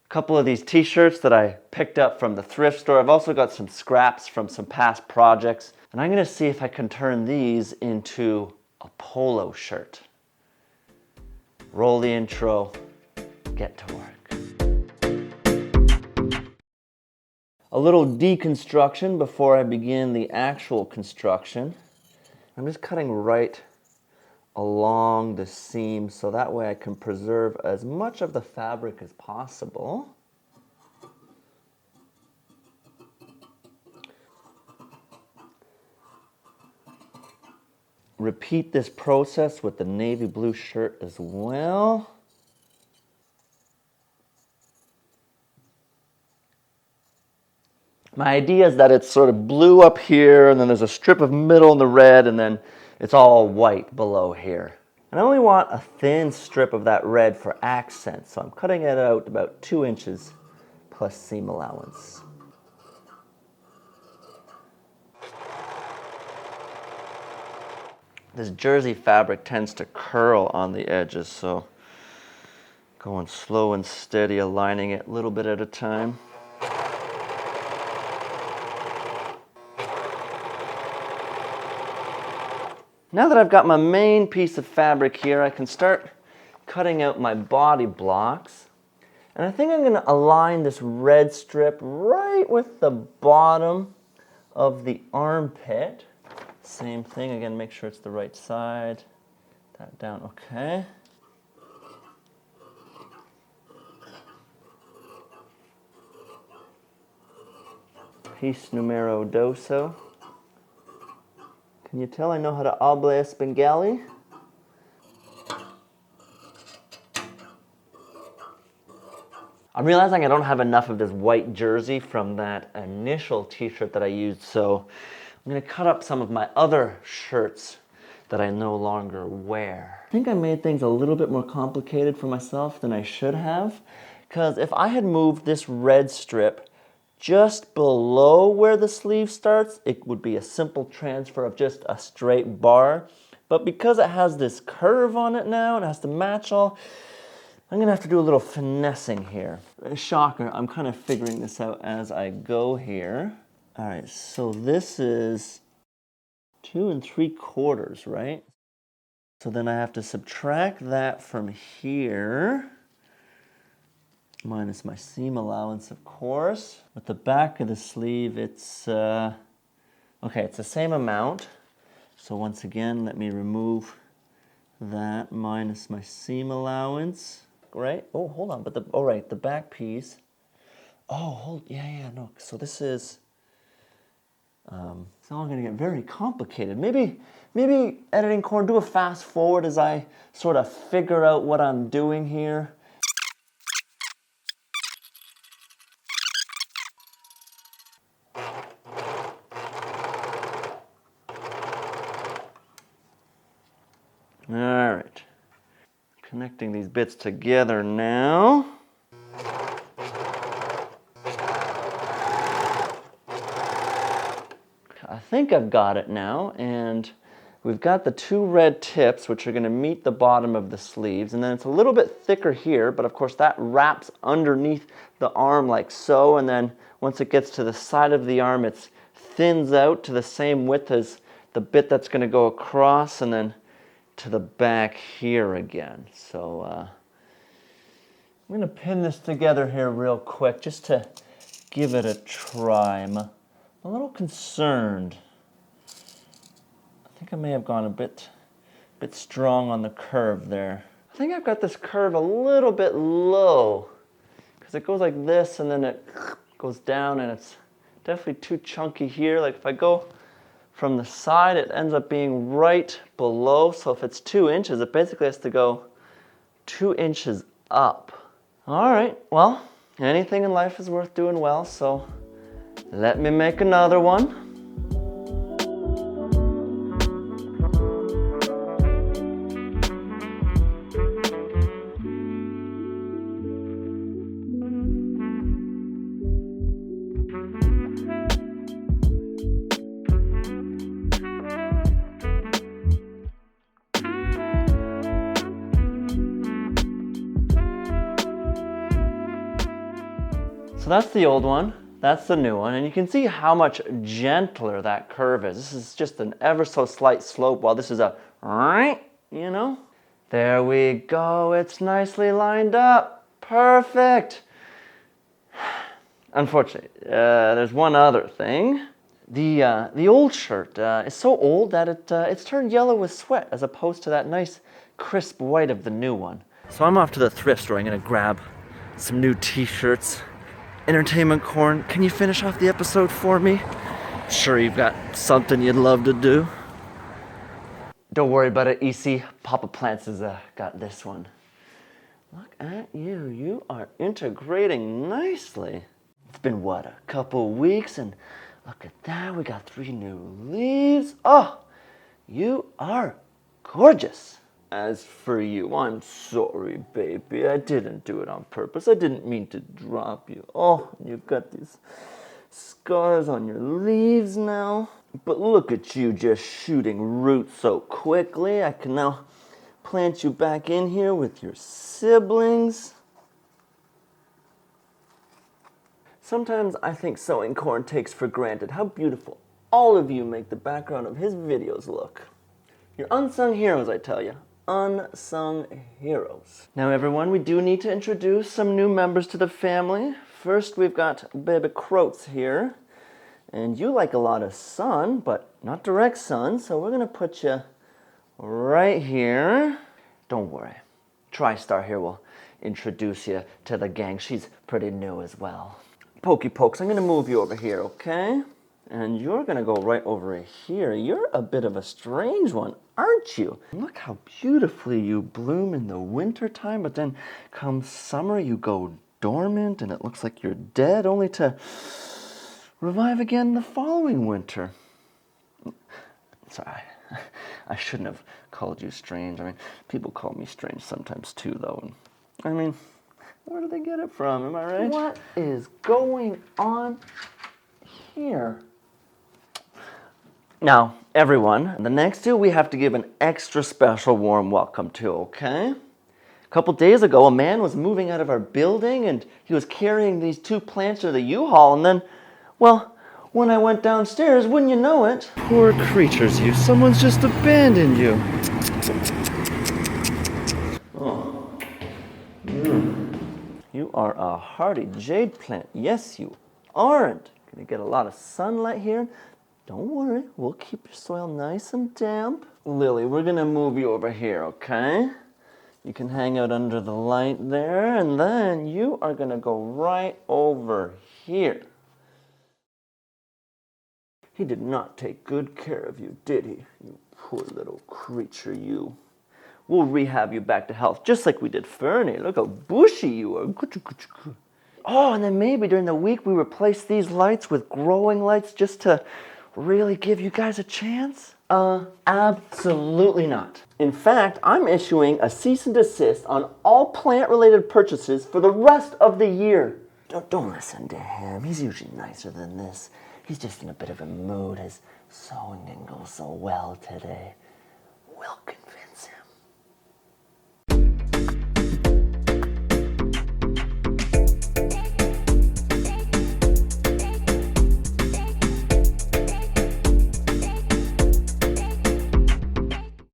couple of these t-shirts that I picked up from the thrift store. I've also got some scraps from some past projects. And I'm gonna see if I can turn these into a polo shirt. Roll the intro, get to work. A little deconstruction before I begin the actual construction. I'm just cutting right along the seam so that way I can preserve as much of the fabric as possible. Repeat this process with the navy blue shirt as well. My idea is that it's sort of blue up here, and then there's a strip of middle in the red, and then it's all white below here. And I only want a thin strip of that red for accent, so I'm cutting it out about 2 inches plus seam allowance. This jersey fabric tends to curl on the edges, so going slow and steady, aligning it a little bit at a time. Now that I've got my main piece of fabric here, I can start cutting out my body blocks. And I think I'm going to align this red strip right with the bottom of the armpit. Same thing, again, make sure it's the right side. That down, okay. Piece numero doso. Can you tell I know how to habla Bengali? I'm realizing I don't have enough of this white jersey from that initial t-shirt that I used, so I'm going to cut up some of my other shirts that I no longer wear. I think I made things a little bit more complicated for myself than I should have, because if I had moved this red strip just below where the sleeve starts, it would be a simple transfer of just a straight bar. But because it has this curve on it now, it has to match all, I'm gonna have to do a little finessing here. Shocker, I'm kind of figuring this out as I go here. All right, so this is 2 3/4, right? So then I have to subtract that from here, minus my seam allowance, of course. With the back of the sleeve, it's, okay, it's the same amount. So once again, let me remove that minus my seam allowance. Right? Oh, hold on, but the back piece. Oh, no. So this is, it's all gonna get very complicated. Maybe editing corn, do a fast forward as I sort of figure out what I'm doing here. All right, connecting these bits together now. I think I've got it now, and we've got the 2 red tips, which are going to meet the bottom of the sleeves, and then it's a little bit thicker here, but of course that wraps underneath the arm like so, and then once it gets to the side of the arm, it thins out to the same width as the bit that's going to go across, and then to the back here again. So I'm going to pin this together here real quick just to give it a try. I'm a little concerned. I think I may have gone a bit strong on the curve there. I think I've got this curve a little bit low because it goes like this and then it goes down, and it's definitely too chunky here. Like if I go from the side, it ends up being right below. So if it's 2 inches, it basically has to go 2 inches up. All right, well, anything in life is worth doing well, so let me make another one. So that's the old one, that's the new one, and you can see how much gentler that curve is. This is just an ever so slight slope, while this is a, you know? There we go, it's nicely lined up. Perfect. Unfortunately, there's one other thing. The old shirt is so old that it's turned yellow with sweat as opposed to that nice crisp white of the new one. So I'm off to the thrift store. I'm gonna grab some new t-shirts. Entertainment Corn, can you finish off the episode for me? Sure, you've got something you'd love to do. Don't worry about it, EC. Poppa Plants has got this one. Look at you. You are integrating nicely. It's been, what, a couple weeks, and look at that. We got 3 new leaves. Oh, you are gorgeous. As for you, I'm sorry, baby. I didn't do it on purpose. I didn't mean to drop you. Oh, you've got these scars on your leaves now. But look at you just shooting roots so quickly. I can now plant you back in here with your siblings. Sometimes I think sowing corn takes for granted how beautiful all of you make the background of his videos look. You're unsung heroes, I tell you. Unsung heroes. Now everyone, we do need to introduce some new members to the family. First we've got baby Croats here. And you like a lot of sun, but not direct sun, so we're gonna put you right here. Don't worry, TriStar here will introduce you to the gang. She's pretty new as well. Pokey Pokes, I'm gonna move you over here, okay? And you're gonna go right over here. You're a bit of a strange one, aren't you? Look how beautifully you bloom in the winter time, but then come summer you go dormant and it looks like you're dead, only to revive again the following winter. Sorry, I shouldn't have called you strange. I mean, people call me strange sometimes too, though. And, I mean, where do they get it from? Am I right? What is going on here? Now, everyone, the next 2 we have to give an extra special warm welcome to, okay? A couple days ago, a man was moving out of our building and he was carrying these 2 plants to the U-Haul, and then, well, when I went downstairs, wouldn't you know it? Poor creatures, you. Someone's just abandoned you. Oh. You are a hardy jade plant. Yes, you aren't. Gonna get a lot of sunlight here. Don't worry, we'll keep your soil nice and damp. Lily, we're gonna move you over here, okay? You can hang out under the light there, and then you are gonna go right over here. He did not take good care of you, did he? You poor little creature, you. We'll rehab you back to health, just like we did Fernie. Look how bushy you are. Oh, and then maybe during the week we replace these lights with growing lights just to really give you guys a chance? Absolutely not. In fact, I'm issuing a cease and desist on all plant-related purchases for the rest of the year. Don't listen to him. He's usually nicer than this. He's just in a bit of a mood. His sewing didn't go so well today. Wilkins